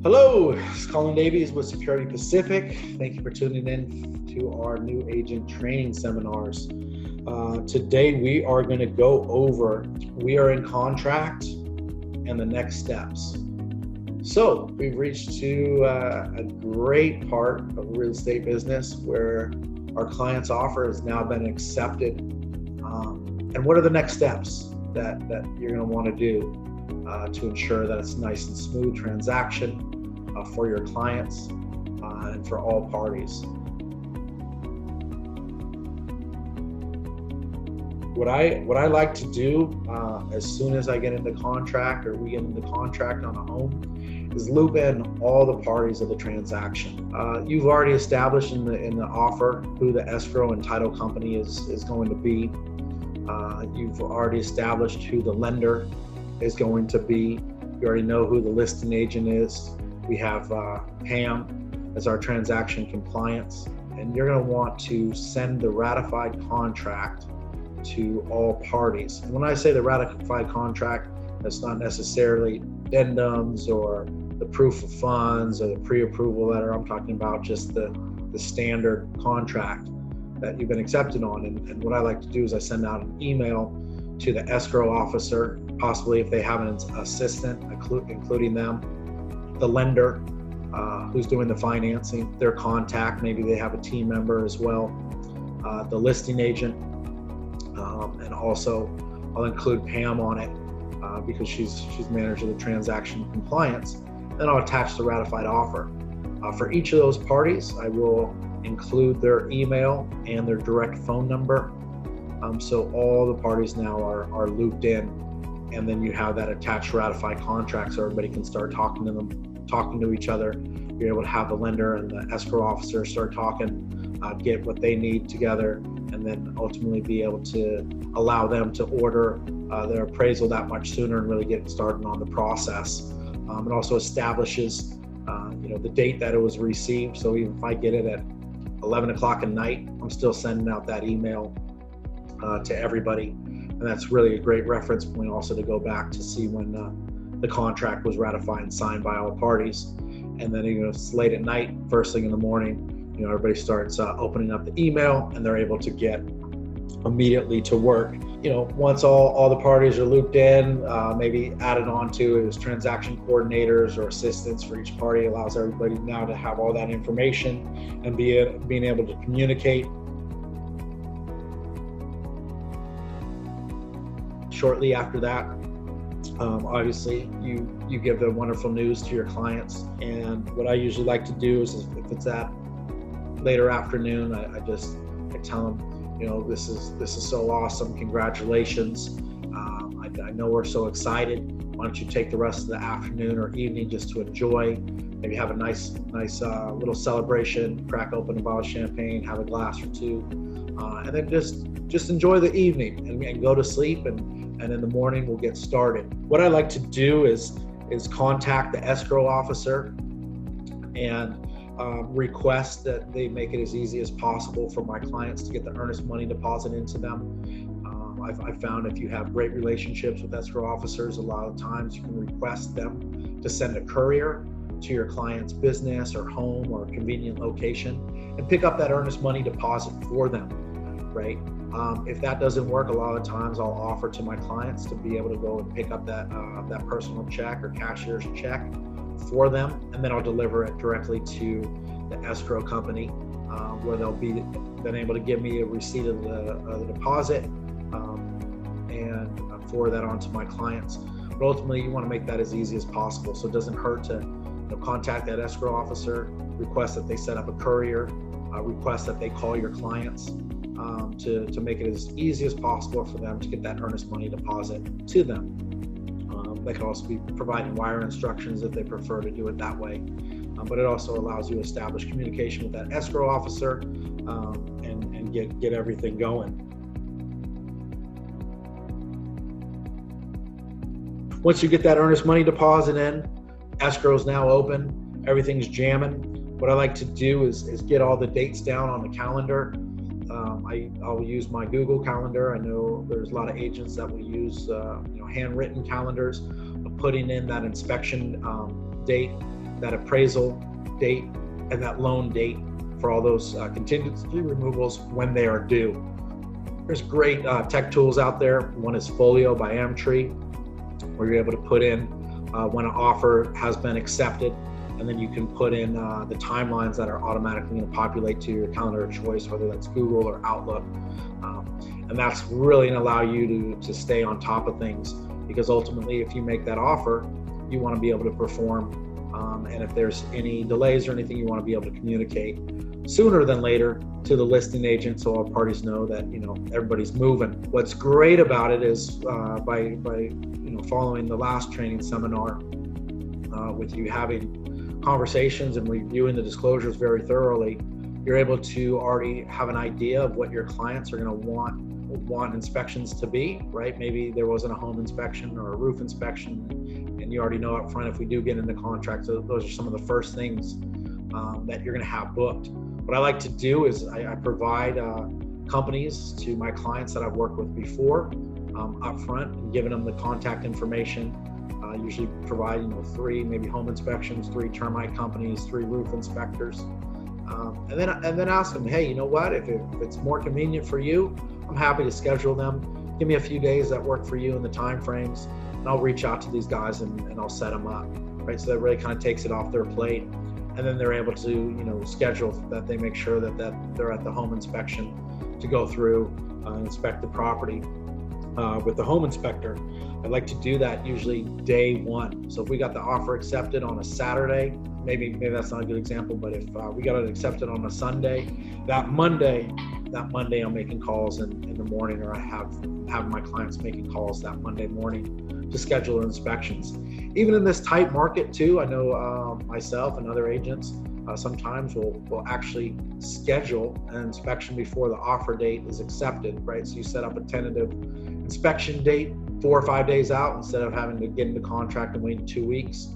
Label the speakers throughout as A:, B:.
A: Hello, it's Colin Davies with Security Pacific. Thank you for tuning in to our new agent training seminars. Today we are going to go over we are in contract and the next steps. So we've reached to a great part of real estate business where our client's offer has now been accepted. And what are the next steps that you're going to want to do to ensure that it's a nice and smooth transaction for your clients and for all parties. What I like to do as soon as I get into contract or we get into contract on a home is loop in all the parties of the transaction. You've already established in the offer who the escrow and title company is going to be. You've already established who the lender is going to be. You already know who the listing agent is. We have Pam as our transaction compliance, and you're going to want to send the ratified contract to all parties. And when I say the ratified contract, that's not necessarily addendums or the proof of funds or the pre-approval letter. I'm talking about just the standard contract that you've been accepted on. And what I like to do is I send out an email to the escrow officer, possibly if they have an assistant, including them, the lender who's doing the financing, their contact, maybe they have a team member as well, the listing agent, and also I'll include Pam on it because she's manager of the transaction compliance. Then I'll attach the ratified offer. For each of those parties, I will include their email and their direct phone number. So all the parties now are looped in, and then you have that attached ratified contract so everybody can start talking to each other. You're able to have the lender and the escrow officer start talking, get what they need together, and then ultimately be able to allow them to order their appraisal that much sooner and really get started on the process. It also establishes the date that it was received. So even if I get it at 11 o'clock at night, I'm still sending out that email to everybody. And that's really a great reference point also to go back to see when the contract was ratified and signed by all parties. And then it's late at night, first thing in the morning, everybody starts opening up the email and they're able to get immediately to work. Once all the parties are looped in, maybe added on to as transaction coordinators or assistants for each party, allows everybody now to have all that information and being able to communicate. Shortly after that, obviously you give the wonderful news to your clients. And what I usually like to do is if it's that later afternoon, I tell them, this is so awesome, congratulations. I know we're so excited. Why don't you take the rest of the afternoon or evening just to enjoy, maybe have a nice little celebration, crack open a bottle of champagne, have a glass or two, and then just enjoy the evening and go to sleep, and in the morning we'll get started. What I like to do is contact the escrow officer and request that they make it as easy as possible for my clients to get the earnest money deposit into them. I've found if you have great relationships with escrow officers, a lot of times you can request them to send a courier to your client's business or home or convenient location and pick up that earnest money deposit for them, right? If that doesn't work, a lot of times I'll offer to my clients to be able to go and pick up that personal check or cashier's check for them, and then I'll deliver it directly to the escrow company where they'll be then able to give me a receipt of the deposit and forward that on to my clients. But ultimately, you want to make that as easy as possible, so it doesn't hurt to contact that escrow officer, request that they set up a courier, request that they call your clients to make it as easy as possible for them to get that earnest money deposit to them. They can also be providing wire instructions if they prefer to do it that way. But it also allows you to establish communication with that escrow officer and get everything going. Once you get that earnest money deposit in, escrow is now open, everything's jamming. What I like to do is get all the dates down on the calendar. I'll use my Google Calendar. I know there's a lot of agents that will use handwritten calendars, putting in that inspection date that appraisal date and that loan date for all those contingency removals when they are due. There's great tech tools out there. One is Folio by Amtree, where you're able to put in when an offer has been accepted, and then you can put in the timelines that are automatically going to populate to your calendar of choice, whether that's Google or Outlook. And that's really going to allow you to stay on top of things, because ultimately if you make that offer, you want to be able to perform. And if there's any delays or anything, you want to be able to communicate sooner than later to the listing agent, so all parties know that everybody's moving. What's great about it is by following the last training seminar, with you having conversations and reviewing the disclosures very thoroughly, you're able to already have an idea of what your clients are going to want inspections to be, right? Maybe there wasn't a home inspection or a roof inspection, and you already know up front if we do get into contract, so those are some of the first things that you're going to have booked. What I like to do is I provide companies to my clients that I've worked with before up front, and giving them the contact information. I usually provide 3 maybe home inspections, 3 termite companies, 3 roof inspectors, and then ask them, hey, you know what, if it's more convenient for you, I'm happy to schedule them. Give me a few days that work for you in the time frames, and I'll reach out to these guys and I'll set them up, right? So that really kind of takes it off their plate, and then they're able to schedule that they make sure that they're at the home inspection to go through and inspect the property with the home inspector. I like to do that usually day 1. So if we got the offer accepted on a Saturday, maybe that's not a good example, but if we got it accepted on a Sunday, that Monday I'm making calls in the morning, or I have my clients making calls that Monday morning to schedule inspections. Even in this tight market too, I know myself and other agents sometimes will actually schedule an inspection before the offer date is accepted, right? So you set up a tentative inspection date 4 or 5 days out instead of having to get into contract and wait 2 weeks.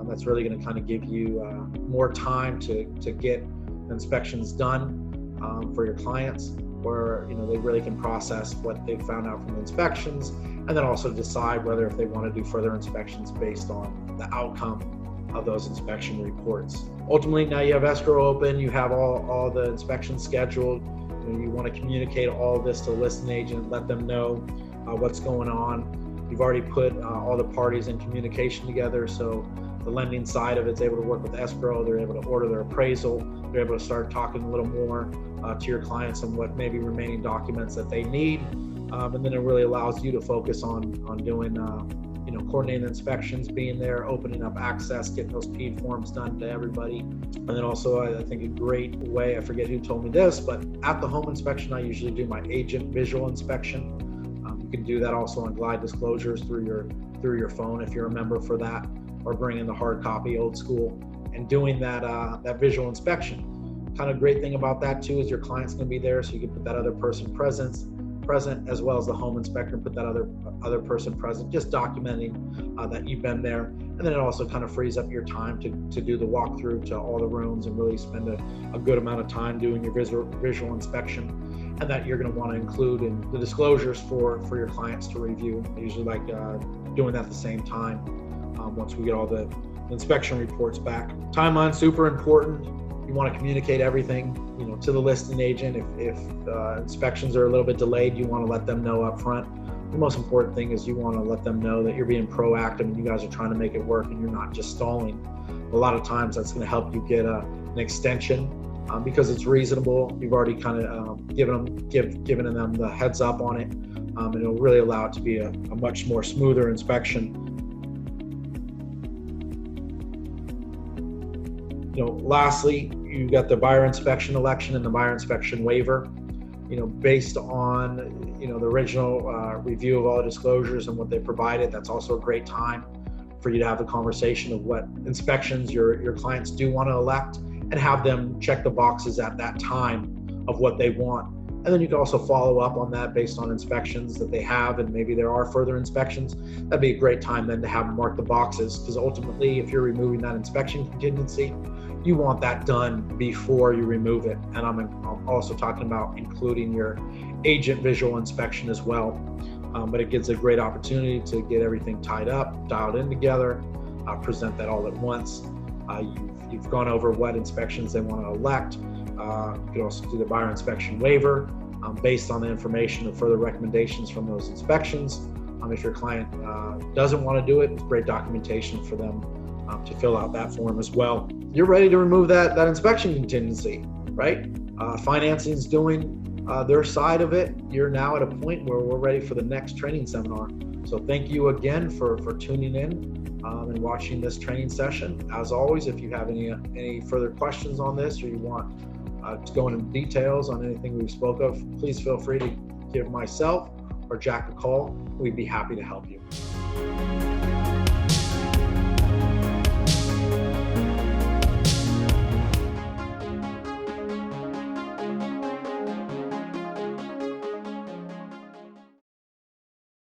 A: That's really going to kind of give you more time to get inspections done for your clients, where they really can process what they found out from the inspections, and then also decide whether if they want to do further inspections based on the outcome of those inspection reports. Ultimately, now you have escrow open, you have all the inspections scheduled. You want to communicate all of this to the listing agent, let them know what's going on. You've already put all the parties in communication together, so the lending side of it's able to work with escrow. They're able to order their appraisal. They're able to start talking a little more to your clients on what maybe remaining documents that they need, and then it really allows you to focus on doing coordinating inspections, being there, opening up access, getting those PED forms done to everybody. And then also, I think a great way, I forget who told me this, but at the home inspection, I usually do my agent visual inspection. You can do that also on Glide Disclosures through your phone if you're a member for that, or bring in the hard copy old school and doing that visual inspection. Kind of great thing about that too is your client's going to be there, so you can put that other person present as well as the home inspector, and put that other person present, just documenting that you've been there. And then it also kind of frees up your time to do the walkthrough to all the rooms and really spend a good amount of time doing your visual inspection, and that you're going to want to include in the disclosures for your clients to review. I usually like doing that at the same time once we get all the inspection reports back. Timeline, super important. You want to communicate everything, to the listing agent. If inspections are a little bit delayed, you want to let them know up front. The most important thing is you want to let them know that you're being proactive and you guys are trying to make it work and you're not just stalling. A lot of times that's going to help you get an extension because it's reasonable. You've already kind of given them the heads up on it, and it'll really allow it to be a much more smoother inspection. Lastly, you got the buyer inspection election and the buyer inspection waiver. Based on the original review of all the disclosures and what they provided, that's also a great time for you to have the conversation of what inspections your clients do want to elect, and have them check the boxes at that time of what they want. And then you can also follow up on that based on inspections that they have, and maybe there are further inspections. That'd be a great time then to have them mark the boxes, because ultimately if you're removing that inspection contingency, you want that done before you remove it. And I'm also talking about including your agent visual inspection as well. But it gives a great opportunity to get everything tied up, dialed in together, present that all at once. You've gone over what inspections they want to elect. You can also do the buyer inspection waiver based on the information and further recommendations from those inspections. If your client doesn't want to do it, it's great documentation for them to fill out that form as well. You're ready to remove that inspection contingency, right? Financing's doing their side of it. You're now at a point where we're ready for the next training seminar. So thank you again for tuning in and watching this training session. As always, if you have any further questions on this, or you want to go into details on anything we spoke of, please feel free to give myself or Jack a call. We'd be happy to help you.